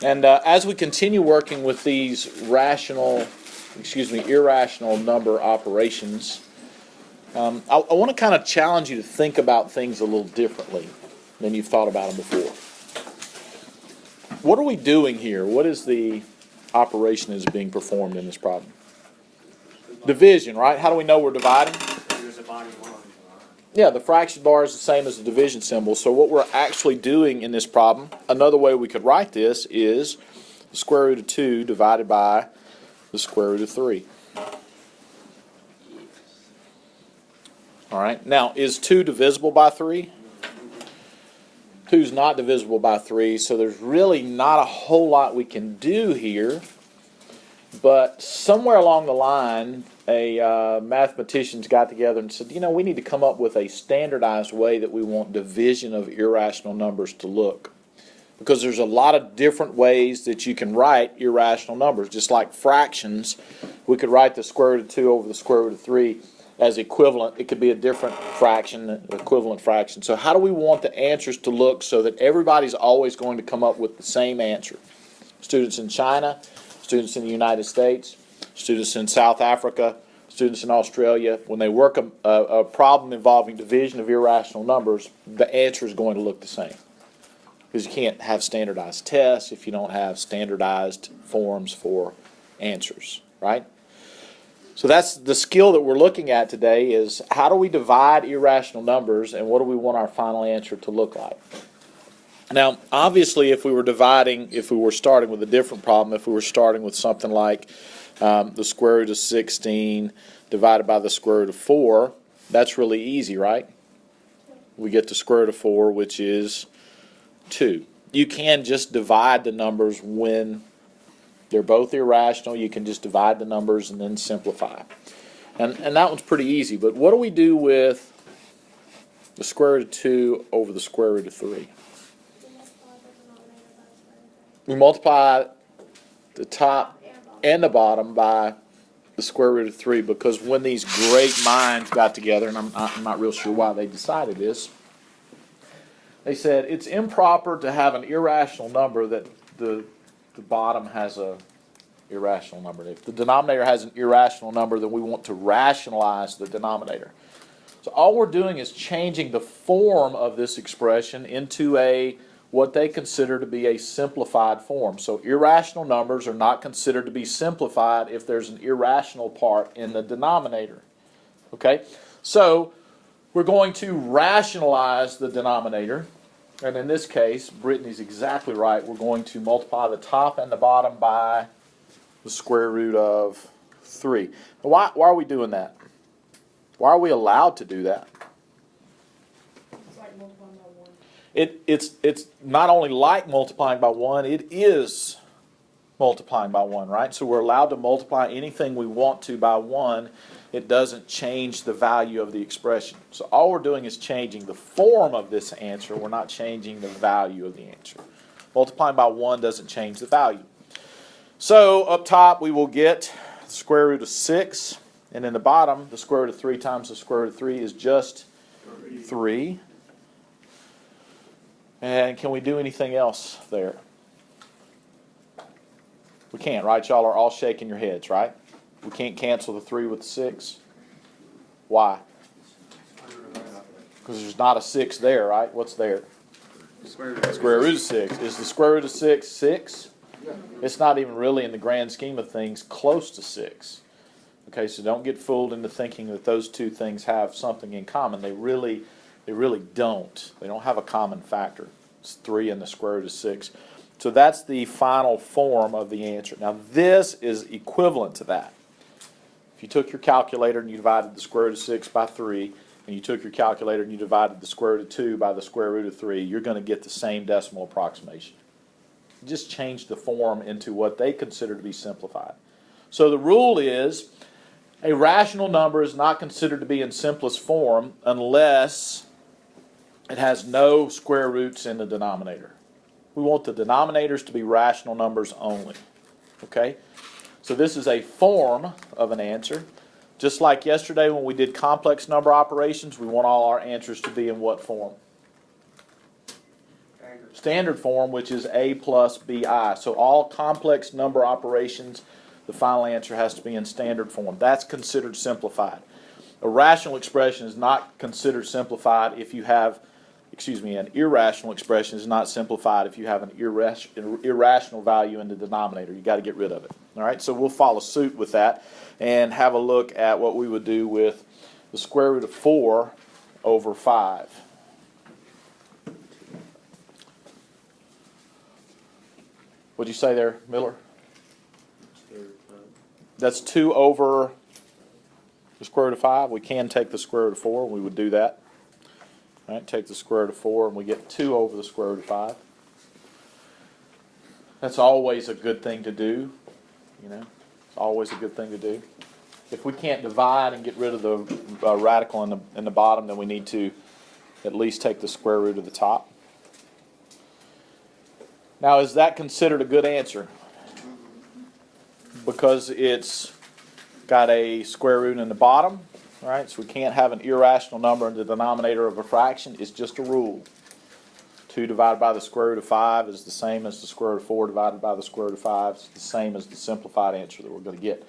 And as we continue working with these irrational number operations, I want to kind of challenge you to think about things a little differently than you've thought about them before. What are we doing here? What is the operation that is being performed in this problem? Division, right? How do we know we're dividing? Yeah, the fraction bar is the same as the division symbol. So what we're actually doing in this problem, another way we could write this is the square root of 2 divided by the square root of 3. All right, now is 2 divisible by 3? 2 is not divisible by 3, so there's really not a whole lot we can do here. But somewhere along the line, mathematicians got together and said, we need to come up with a standardized way that we want division of irrational numbers to look. Because there's a lot of different ways that you can write irrational numbers. Just like fractions, we could write the square root of 2 over the square root of 3 as equivalent. It could be a different fraction, equivalent fraction. So how do we want the answers to look so that everybody's always going to come up with the same answer? Students in China, students in the United States, students in South Africa, students in Australia, when they work a problem involving division of irrational numbers, the answer is going to look the same. Because you can't have standardized tests if you don't have standardized forms for answers, right? So that's the skill that we're looking at today is how do we divide irrational numbers and what do we want our final answer to look like? Now, obviously, if we were starting with a different problem, if we were starting with something like the square root of 16 divided by the square root of 4, that's really easy, right? We get the square root of 4, which is 2. You can just divide the numbers when they're both irrational. You can just divide the numbers and then simplify. And that one's pretty easy. But what do we do with the square root of 2 over the square root of 3? We multiply the top and the bottom by the square root of 3 because when these great minds got together, and I'm not real sure why they decided this, they said it's improper to have an irrational number that the bottom has a irrational number. If the denominator has an irrational number, then we want to rationalize the denominator. So all we're doing is changing the form of this expression into what they consider to be a simplified form. So irrational numbers are not considered to be simplified if there's an irrational part in the denominator. Okay? So we're going to rationalize the denominator. And in this case, Brittany's exactly right. We're going to multiply the top and the bottom by the square root of 3. Why are we doing that? Why are we allowed to do that? It's like multiplying by 1. It's not only like multiplying by 1, it is multiplying by 1, right? So we're allowed to multiply anything we want to by 1. It doesn't change the value of the expression. So all we're doing is changing the form of this answer. We're not changing the value of the answer. Multiplying by 1 doesn't change the value. So up top we will get the square root of 6. And in the bottom, the square root of 3 times the square root of 3 is just 3. And can we do anything else there? We can't, right? Y'all are all shaking your heads, right? We can't cancel the 3 with the 6. Why? Because there's not a 6 there, right? What's there? Square root of 6. Is the square root of 6 6? It's not even really, in the grand scheme of things, close to 6. Okay, so don't get fooled into thinking that those two things have something in common. They really don't. They don't have a common factor. It's 3 and the square root of 6. So that's the final form of the answer. Now this is equivalent to that. If you took your calculator and you divided the square root of 6 by 3, and you took your calculator and you divided the square root of 2 by the square root of 3, you're going to get the same decimal approximation. You just change the form into what they consider to be simplified. So the rule is a rational number is not considered to be in simplest form unless it has no square roots in the denominator. We want the denominators to be rational numbers only. Okay? So this is a form of an answer. Just like yesterday when we did complex number operations, we want all our answers to be in what form? standard form, which is a plus bi. So all complex number operations, the final answer has to be in standard form. That's considered simplified. A rational expression is not considered simplified if you have, an irrational expression is not simplified if you have an irrational value in the denominator. You got to get rid of it. All right, so we'll follow suit with that and have a look at what we would do with the square root of 4 over 5. What'd you say there, Miller? That's 2 over the square root of 5. We can take the square root of 4. We would do that. All right, take the square root of 4, and we get 2 over the square root of 5. That's always a good thing to do. It's always a good thing to do. If we can't divide and get rid of the radical in the bottom, then we need to at least take the square root of the top. Now, is that considered a good answer? Because it's got a square root in the bottom, right? So we can't have an irrational number in the denominator of a fraction. It's just a rule. 2 divided by the square root of 5 is the same as the square root of 4 divided by the square root of 5. It's the same as the simplified answer that we're going to get.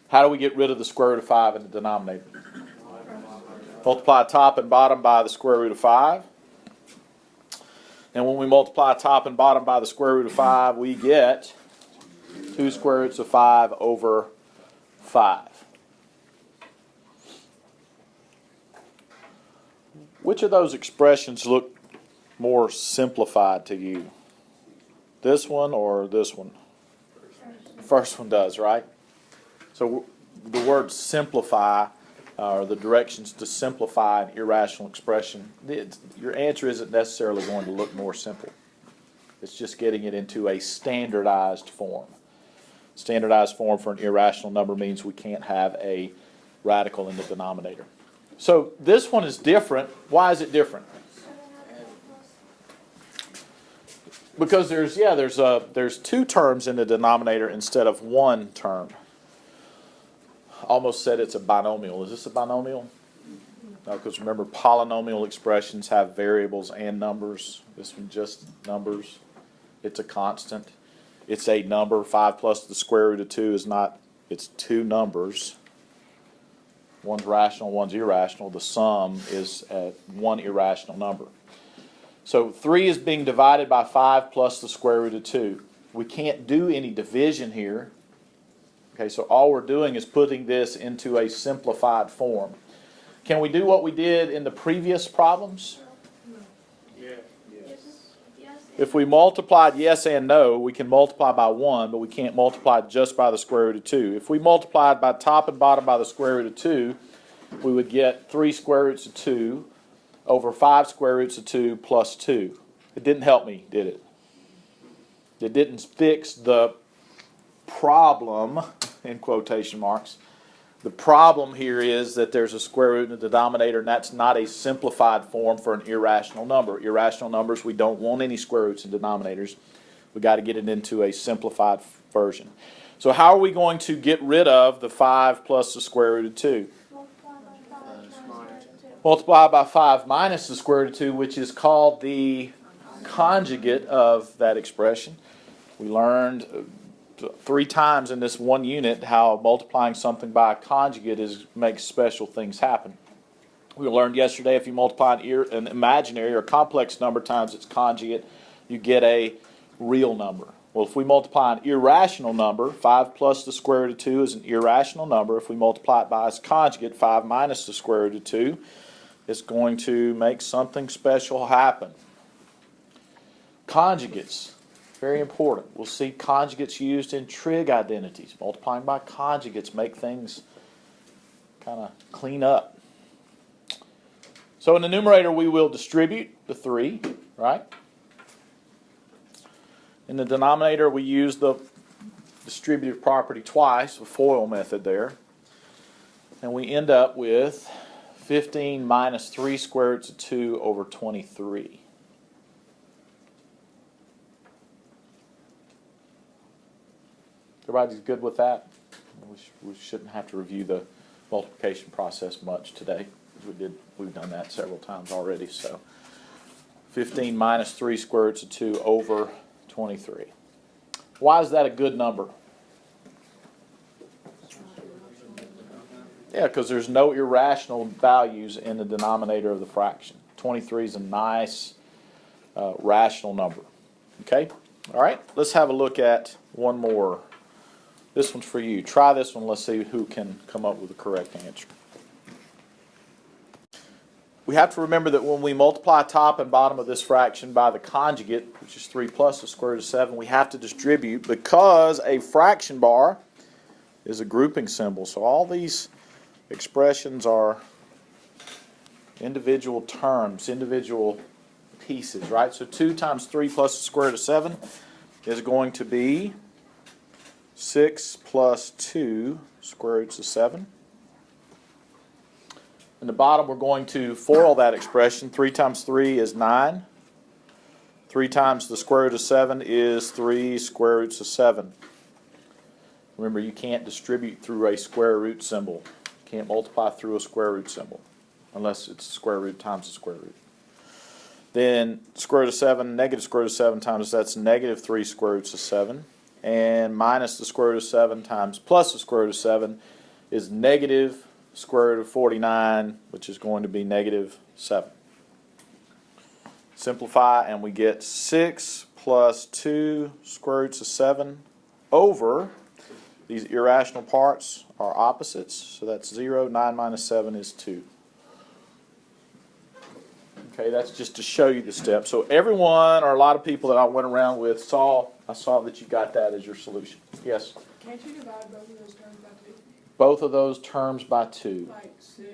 How do we get rid of the square root of 5 in the denominator? Multiply top and bottom by the square root of 5. And when we multiply top and bottom by the square root of 5, we get 2 square roots of 5 over 5. Which of those expressions look more simplified to you? This one or this one? The first one does, right? So the word simplify, or the directions to simplify an irrational expression, your answer isn't necessarily going to look more simple. It's just getting it into a standardized form. Standardized form for an irrational number means we can't have a radical in the denominator. So this one is different. Why is it different? Because there's 2 terms in the denominator instead of 1 term. Almost said it's a binomial. Is this a binomial? No, because remember, polynomial expressions have variables and numbers. This one just numbers. It's a constant. It's a number. 5 plus the square root of 2 is not, it's 2 numbers. One's rational, one's irrational. The sum is 1 irrational number. So 3 is being divided by 5 plus the square root of 2. We can't do any division here. Okay, so all we're doing is putting this into a simplified form. Can we do what we did in the previous problems? Yeah. If we multiplied yes and no, we can multiply by 1, but we can't multiply just by the square root of 2. If we multiplied by top and bottom by the square root of 2, we would get 3 square roots of 2 over 5 square roots of 2 plus 2. It didn't help me, did it? It didn't fix the problem, in quotation marks. The problem here is that there's a square root in the denominator, and that's not a simplified form for an irrational number. Irrational numbers, we don't want any square roots in denominators. We've got to get it into a simplified version. So how are we going to get rid of the 5 plus the square root of 2? Multiply by 5 minus the square root of 2, which is called the conjugate of that expression. We learned 3 times in this one unit how multiplying something by a conjugate makes special things happen. We learned yesterday if you multiply an imaginary or complex number times its conjugate, you get a real number. Well, if we multiply an irrational number, 5 plus the square root of 2 is an irrational number. If we multiply it by its conjugate, 5 minus the square root of 2, it's going to make something special happen. Conjugates. Very important. We'll see conjugates used in trig identities. Multiplying by conjugates make things kind of clean up. So in the numerator we will distribute the 3, right? In the denominator we use the distributive property twice, the FOIL method there. And we end up with 15 minus 3 square roots of 2 over 23. Everybody's good with that? We shouldn't have to review the multiplication process much today. We've done that several times already. So 15 minus 3 square roots of 2 over 23. Why is that a good number? Yeah, because there's no irrational values in the denominator of the fraction. 23 is a nice rational number. Okay? All right, let's have a look at one more. This one's for you. Try this one. Let's see who can come up with the correct answer. We have to remember that when we multiply top and bottom of this fraction by the conjugate, which is 3 plus the square root of 7, we have to distribute because a fraction bar is a grouping symbol. So all these expressions are individual terms, individual pieces, right? So 2 times 3 plus the square root of 7 is going to be 6 plus 2 square roots of 7. In the bottom, we're going to FOIL that expression. 3 times 3 is 9. 3 times the square root of 7 is 3 square roots of 7. Remember, you can't distribute through a square root symbol. You can't multiply through a square root symbol unless it's square root times the square root. Then square root of 7, negative square root of 7 times that's negative 3 square roots of 7. And minus the square root of 7 times plus the square root of 7 is negative square root of 49, which is going to be negative 7. Simplify and we get 6 plus 2 square roots of 7 over, these irrational parts are opposites, so that's 0. 9 minus 7 is 2. Okay, that's just to show you the steps. So everyone, or a lot of people that I went around with, I saw that you got that as your solution. Yes? Can't you divide both of those terms by 2? Both of those terms by 2. Like 6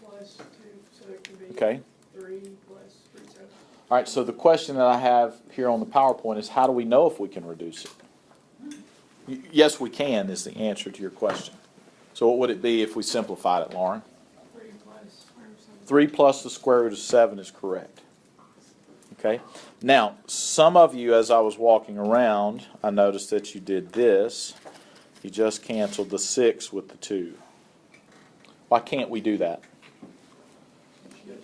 plus 2, so it could be Okay. 3 plus 3, 7. All right, so the question that I have here on the PowerPoint is how do we know if we can reduce it? Yes, we can is the answer to your question. So what would it be if we simplified it, Lauren? 3 plus square root of 7. 3 plus the square root of 7 is correct. Okay. Now, some of you, as I was walking around, I noticed that you did this. You just canceled the 6 with the 2. Why can't we do that?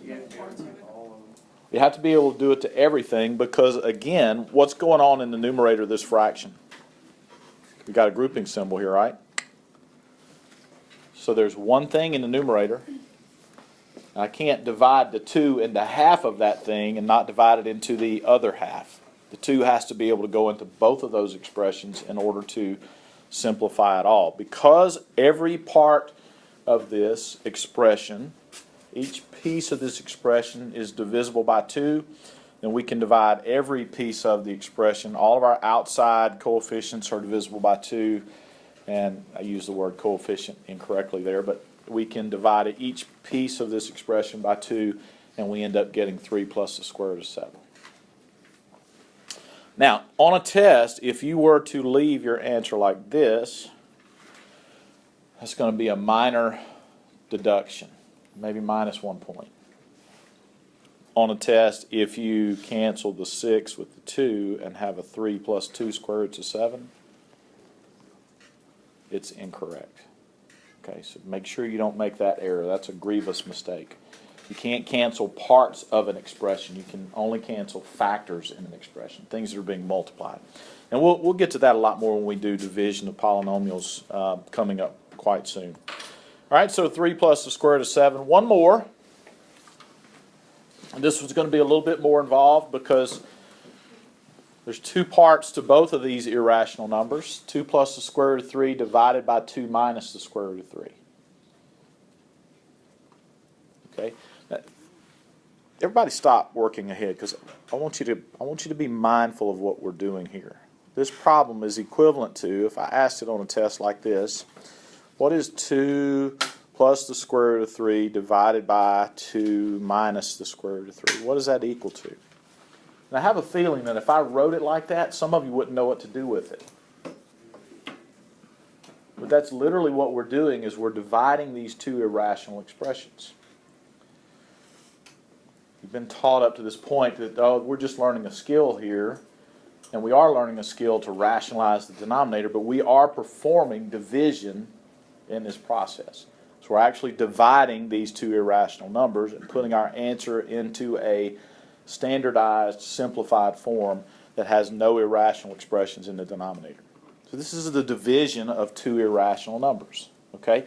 You have to be able to do it to everything because, again, what's going on in the numerator of this fraction? We got a grouping symbol here, right? So there's one thing in the numerator. I can't divide the 2 into half of that thing and not divide it into the other half. The 2 has to be able to go into both of those expressions in order to simplify it all. Because every part of this expression, each piece of this expression is divisible by 2, then we can divide every piece of the expression. All of our outside coefficients are divisible by 2, and I used the word coefficient incorrectly there, but we can divide each piece of this expression by 2, and we end up getting 3 plus the square root of 7. Now, on a test, if you were to leave your answer like this, that's going to be a minor deduction, maybe minus 1 point. On a test, if you cancel the 6 with the 2 and have a 3 plus 2 square roots of 7, it's incorrect. Okay, so make sure you don't make that error. That's a grievous mistake. You can't cancel parts of an expression. You can only cancel factors in an expression, things that are being multiplied. And we'll get to that a lot more when we do division of polynomials coming up quite soon. All right, so 3 plus the square root of 7. One more. And this was going to be a little bit more involved because there's 2 parts to both of these irrational numbers. 2 plus the square root of 3 divided by 2 minus the square root of 3. Okay? Now, everybody stop working ahead because I want you to be mindful of what we're doing here. This problem is equivalent to, if I asked it on a test like this, what is 2 plus the square root of 3 divided by 2 minus the square root of 3? What does that equal to? And I have a feeling that if I wrote it like that, some of you wouldn't know what to do with it. But that's literally what we're doing is we're dividing these 2 irrational expressions. You've been taught up to this point that, oh, we're just learning a skill here, and we are learning a skill to rationalize the denominator, but we are performing division in this process. So we're actually dividing these 2 irrational numbers and putting our answer into a standardized, simplified form that has no irrational expressions in the denominator. So this is the division of two irrational numbers. Okay,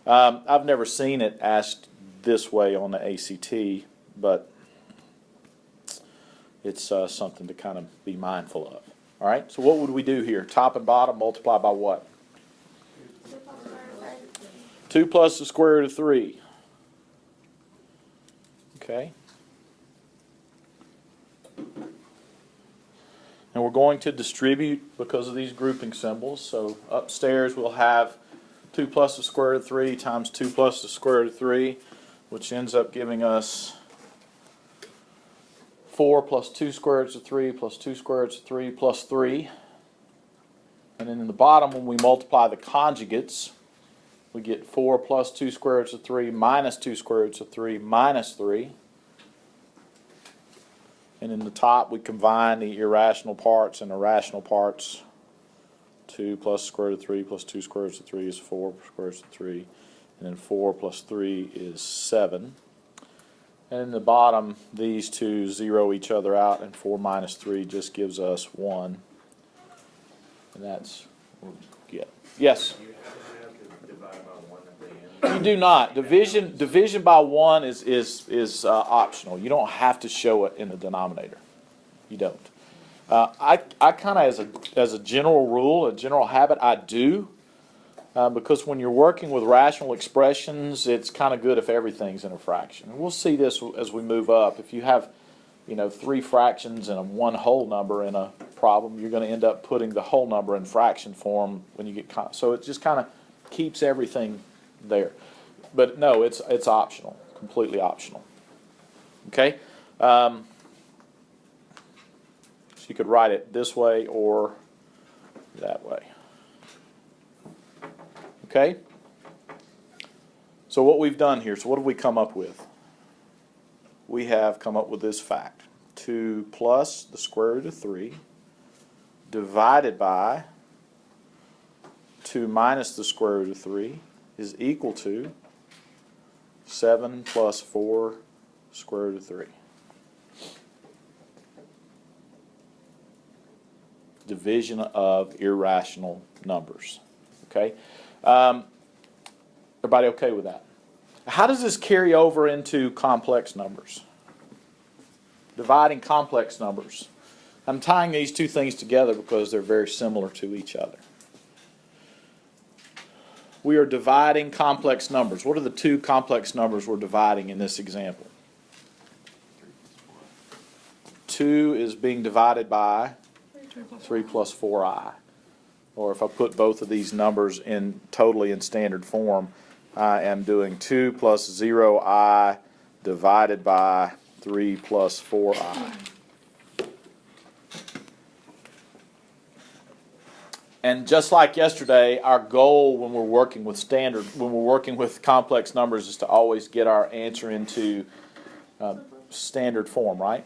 I've never seen it asked this way on the ACT, but it's something to kind of be mindful of. All right, so what would we do here? Top and bottom multiply by what? 2 plus the square root of 3. Okay. And we're going to distribute because of these grouping symbols. So upstairs we'll have 2 plus the square root of 3 times 2 plus the square root of 3, which ends up giving us 4 plus 2 square roots of 3 plus 2 square roots of 3 plus 3. And then in the bottom, when we multiply the conjugates, we get 4 plus 2 square roots of 3 minus 2 square roots of 3 minus 3. And in the top, we combine the irrational parts and the rational parts. 2 plus square root of 3 plus 2 square roots of 3 is 4 square roots of 3. And then 4 plus 3 is 7. And in the bottom, these two zero each other out, and 4 minus 3 just gives us 1. And that's what we get. Yes? You have to divide by 1 at the end. You do not. Division by 1 is optional. You don't have to show it in the denominator. You don't. I kind of, as a general rule, a general habit, I do. Because when you're working with rational expressions, it's kind of good if everything's in a fraction. And we'll see this as we move up. If you have, 3 fractions and one whole number in a problem, you're going to end up putting the whole number in fraction form when you get so it just kind of keeps everything there. But no, it's optional, completely optional. Okay, so you could write it this way or that way. Okay? So what we've done here, so what have we come up with? We have come up with this fact. 2 plus the square root of 3 divided by 2 minus the square root of 3 is equal to 7 plus 4 square root of 3. Division of irrational numbers. Okay? Everybody okay with that? How does this carry over into complex numbers? Dividing complex numbers. I'm tying these two things together because they're very similar to each other. We are dividing complex numbers. What are the two complex numbers we're dividing in this example? 2 is being divided by 3 plus 4i. Or if I put both of these numbers in totally in standard form, I am doing 2 plus 0i divided by 3 plus 4i. And just like yesterday, our goal when we're working with complex numbers is to always get our answer into standard form, right?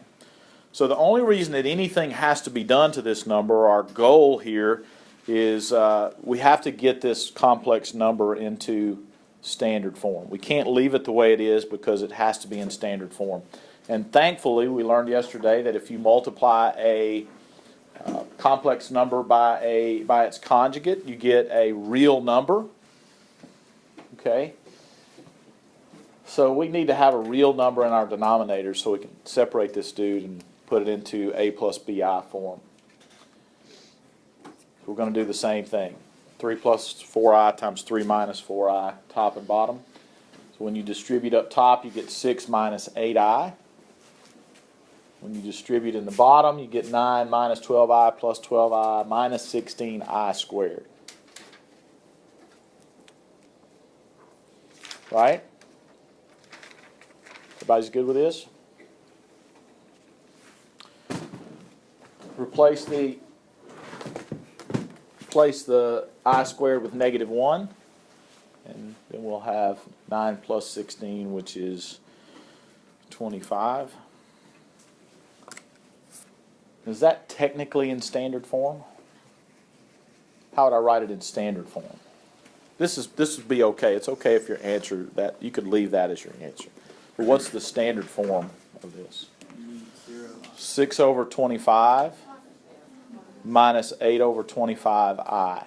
So the only reason that anything has to be done to this number, our goal here, is we have to get this complex number into standard form. We can't leave it the way it is because it has to be in standard form. And thankfully, we learned yesterday that if you multiply a complex number by its conjugate, you get a real number. Okay? So we need to have a real number in our denominator so we can separate this dude and put it into a plus bi form. We're going to do the same thing. 3 plus 4i times 3 minus 4i, top and bottom. So when you distribute up top, you get 6 minus 8i. When you distribute in the bottom, you get 9 minus 12i plus 12i minus 16i squared. Right? Everybody's good with this? Replace the I squared with negative 1, and then we'll have 9 plus 16, which is 25. Is that technically in standard form? How would I write it in standard form? This would be okay. It's okay if your answer, that you could leave that as your answer. But what's the standard form of this? You need 0 6 over 25 minus 8 over 25i.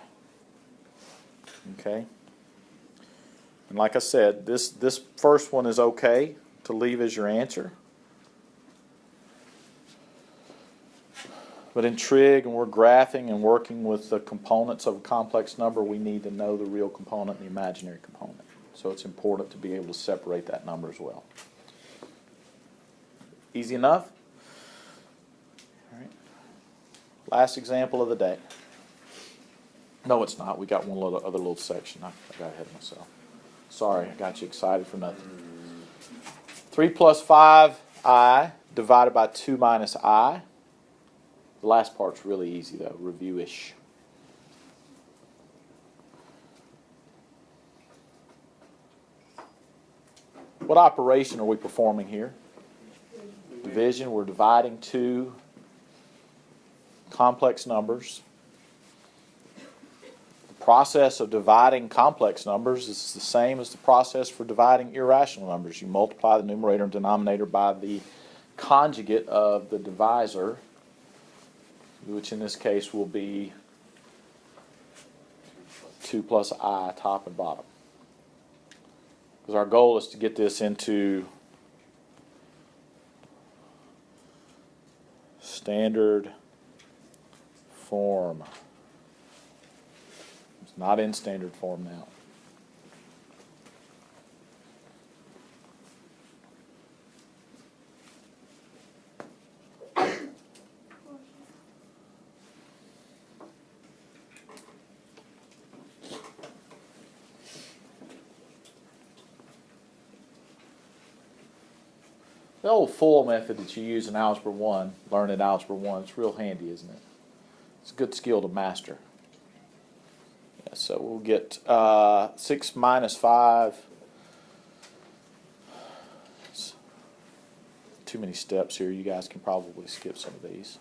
Okay? And like I said, this first one is okay to leave as your answer. But in trig, and we're graphing and working with the components of a complex number, we need to know the real component and the imaginary component. So it's important to be able to separate that number as well. Easy enough? All right. Last example of the day. No, it's not. We got one other little section. I got ahead of myself. Sorry, I got you excited for nothing. 3 plus 5i divided by 2 minus I. The last part's really easy, though. Review-ish. What operation are we performing here? Division. We're dividing two complex numbers. The process of dividing complex numbers is the same as the process for dividing irrational numbers. You multiply the numerator and denominator by the conjugate of the divisor, which in this case will be 2 plus I, top and bottom. Because our goal is to get this into standard form. It's not in standard form now. The old full method that you use in Algebra 1, learn in Algebra 1, it's real handy, isn't it? It's a good skill to master. Yeah, so we'll get 6 minus 5. It's too many steps here. You guys can probably skip some of these.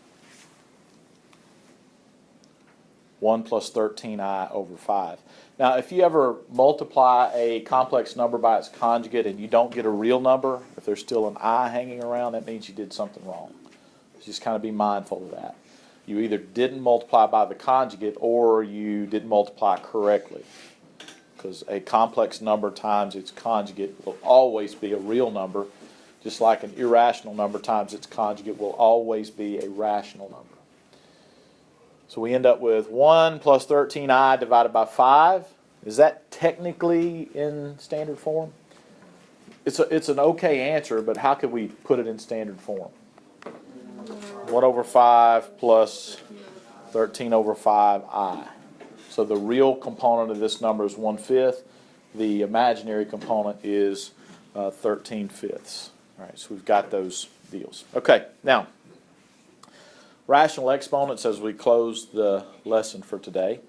1 plus 13i over 5. Now, if you ever multiply a complex number by its conjugate and you don't get a real number, if there's still an I hanging around, that means you did something wrong. Just kind of be mindful of that. You either didn't multiply by the conjugate or you didn't multiply correctly. Because a complex number times its conjugate will always be a real number, just like an irrational number times its conjugate will always be a rational number. So we end up with 1 plus 13i divided by 5. Is that technically in standard form? It's an okay answer, but how could we put it in standard form? 1 over 5 plus 13 over 5i. So the real component of this number is 1/5. The imaginary component is 13/5. All right, so we've got those deals. Okay, now, rational exponents as we close the lesson for today.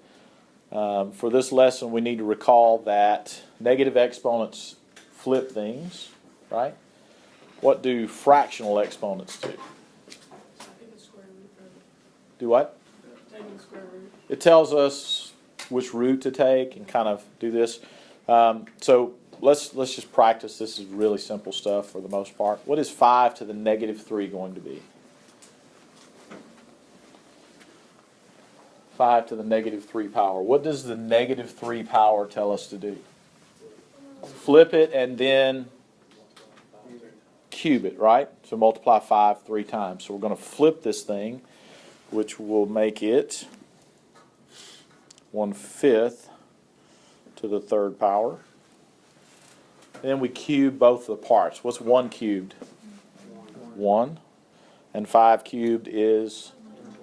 For this lesson, we need to recall that negative exponents flip things, right? What do fractional exponents do? Taking the square root of it. Do what? Taking the square root. It tells us which root to take and kind of do this. So let's just practice. This is really simple stuff for the most part. What is 5 to the negative 3 going to be? 5 to the negative 3 power. What does the negative 3 power tell us to do? Flip it and then cube it, right? So multiply 5 3 times. So we're going to flip this thing, which will make it 1/5 to the 3rd power. Then we cube both of the parts. What's 1 cubed? 1. And 5 cubed is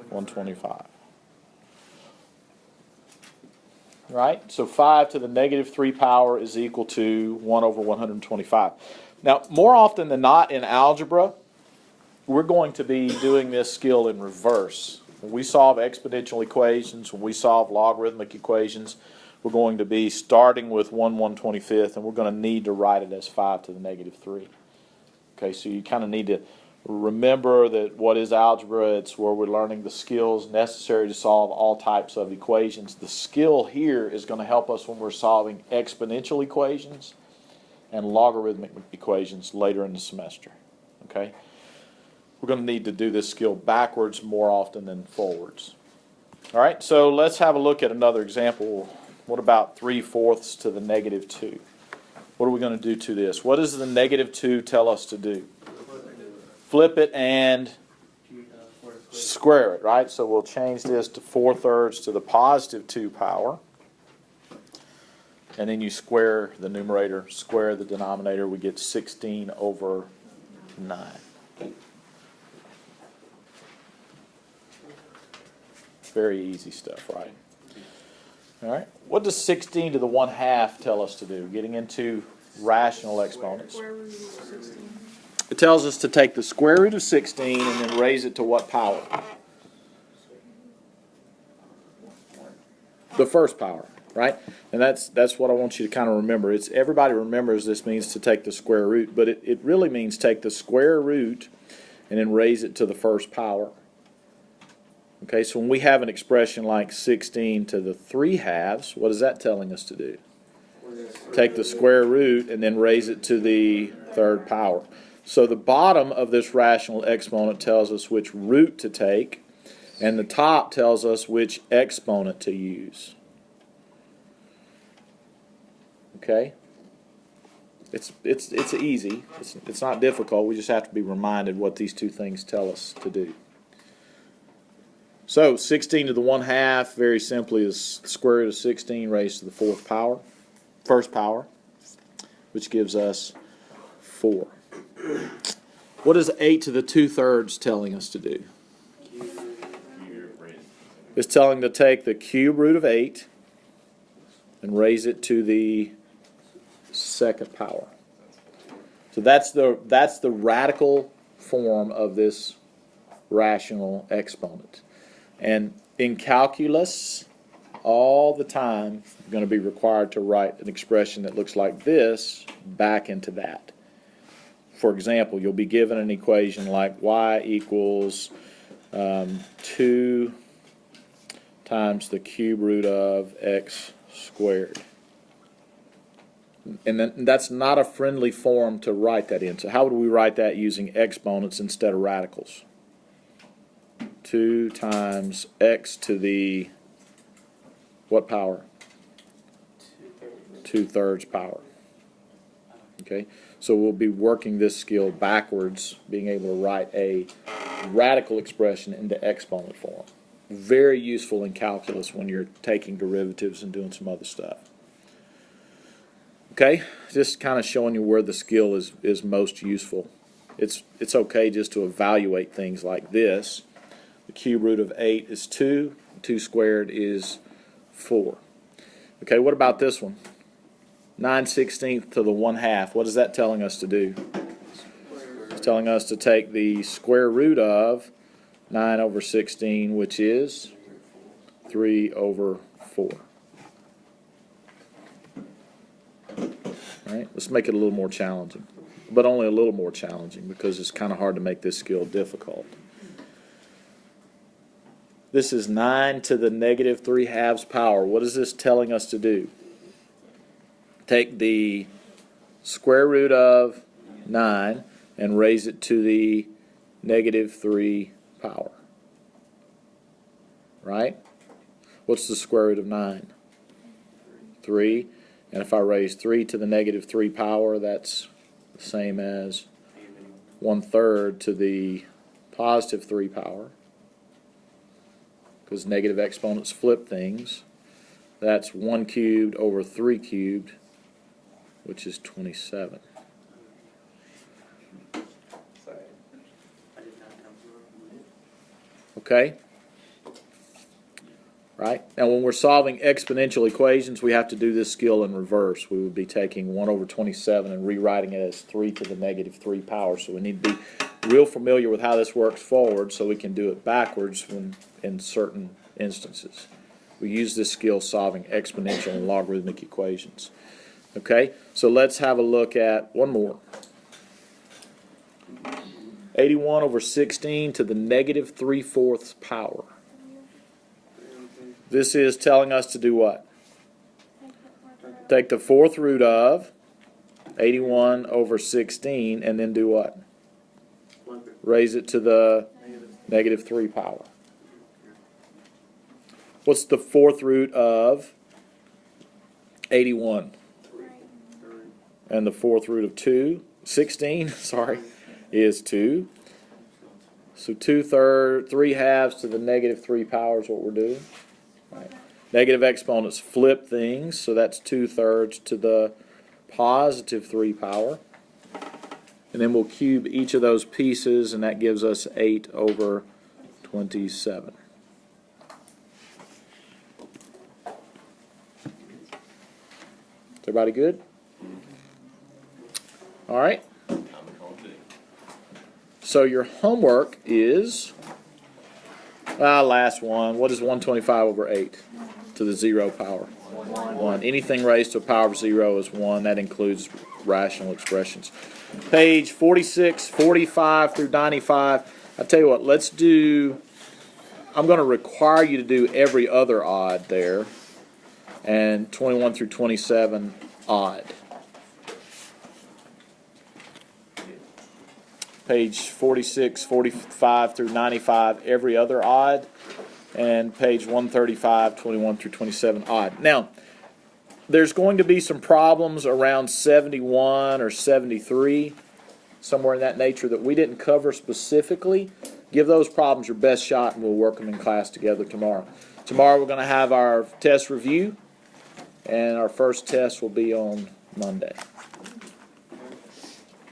125. Right? So 5 to the negative 3 power is equal to 1 over 125. Now, more often than not in algebra, we're going to be doing this skill in reverse. When we solve exponential equations, when we solve logarithmic equations, we're going to be starting with 1/125th, and we're going to need to write it as 5 to the negative 3. Okay, so you kind of need to remember that what is algebra? It's where we're learning the skills necessary to solve all types of equations. The skill here is going to help us when we're solving exponential equations and logarithmic equations later in the semester. Okay? We're going to need to do this skill backwards more often than forwards. All right, so let's have a look at another example. What about 3/4 to the negative 2? What are we going to do to this? What does the negative 2 tell us to do? Flip it and square it, right? So we'll change this to 4/3 to the positive 2 power. And then you square the numerator, square the denominator. We get 16 over 9. Very easy stuff, right? All right. What does 16 to the 1/2 tell us to do? Getting into rational exponents. Square root of 16. It tells us to take the square root of 16 and then raise it to what power? The first power, right? And that's what I want you to kind of remember. It's everybody remembers this means to take the square root, but it really means take the square root and then raise it to the first power. Okay, so when we have an expression like 16 to the 3/2, what is that telling us to do? Take the square root and then raise it to the third power. So the bottom of this rational exponent tells us which root to take, and the top tells us which exponent to use. Okay? It's easy. It's not difficult. We just have to be reminded what these two things tell us to do. So 16 to the 1/2, very simply, is the square root of 16 raised to the first power, which gives us 4. What is 8 to the 2/3 telling us to do? It's telling to take the cube root of 8 and raise it to the second power. So that's the radical form of this rational exponent. And in calculus, all the time, you're going to be required to write an expression that looks like this back into that. For example, you'll be given an equation like y equals 2 times the cube root of x squared. And that's not a friendly form to write that in. So how would we write that using exponents instead of radicals? 2 times x to the what power? 2/3 power. Okay, so we'll be working this skill backwards, being able to write a radical expression into exponent form. Very useful in calculus when you're taking derivatives and doing some other stuff. Okay, just kind of showing you where the skill is most useful. It's okay just to evaluate things like this. The cube root of 8 is 2. 2 squared is 4. Okay, what about this one? 9/16 to the 1/2. What is that telling us to do? It's telling us to take the square root of 9 over 16, which is 3 over 4. All right, let's make it a little more challenging. But only a little more challenging because it's kind of hard to make this skill difficult. This is 9 to the negative 3/2 power. What is this telling us to do? Take the square root of 9 and raise it to the negative 3 power. Right? What's the square root of 9? 3. And if I raise 3 to the negative 3 power, that's the same as 1/3 to the positive 3 power. Because negative exponents flip things. That's 1 cubed over 3 cubed, which is 27. Okay? Right? Now when we're solving exponential equations, we have to do this skill in reverse. We would be taking 1 over 27 and rewriting it as 3 to the negative 3 power. So we need to be real familiar with how this works forward so we can do it backwards when in certain instances. We use this skill solving exponential and logarithmic equations. Okay, so let's have a look at one more. 81 over 16 to the negative 3/4 power. This is telling us to do what? Take the 4th root of 81 over 16 and then do what? raise it to the negative 3 power. What's the fourth root of 81? And the fourth root of 16, sorry, is 2. So 2/3, 3/2 to the negative 3 power is what we're doing. Right. Negative exponents flip things, so that's 2/3 to the positive 3 power. And then we'll cube each of those pieces, and that gives us 8/27. Is everybody good? All right. So your homework is, last one. What is 125/8 to the 0 power? 1. Anything raised to a power of 0 is 1. That includes rational expressions. Page 46, 45 through 95. I tell you what, let's do, I'm going to require you to do every other odd there. And 21 through 27 odd. Page 46, 45 through 95, every other odd. And page 135, 21 through 27 odd. Now, there's going to be some problems around 71 or 73, somewhere in that nature that we didn't cover specifically. Give those problems your best shot, and we'll work them in class together tomorrow. Tomorrow we're going to have our test review, and our first test will be on Monday.